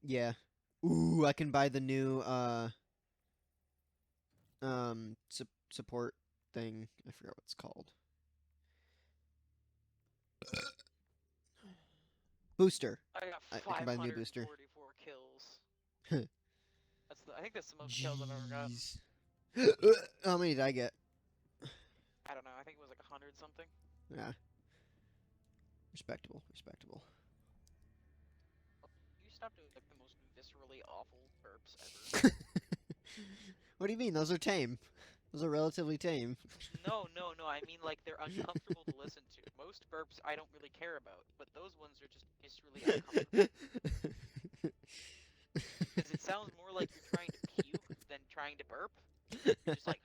Yeah. Ooh, I can buy the new support thing. I forgot what it's called. Booster. I got I can buy the new booster. 544 kills. I think that's the most kills I've ever gotten. Jeez. How many did I get? I don't know. I think it was like 100 something. Yeah. Respectable. Respectable. You stop doing like the most viscerally awful burps ever. What do you mean? Those are tame. Those are relatively tame. No, no, no. I mean like they're uncomfortable to listen to. Most burps I don't really care about, but those ones are just viscerally uncomfortable. Because it sounds more like you're trying to puke than trying to burp. You're just like.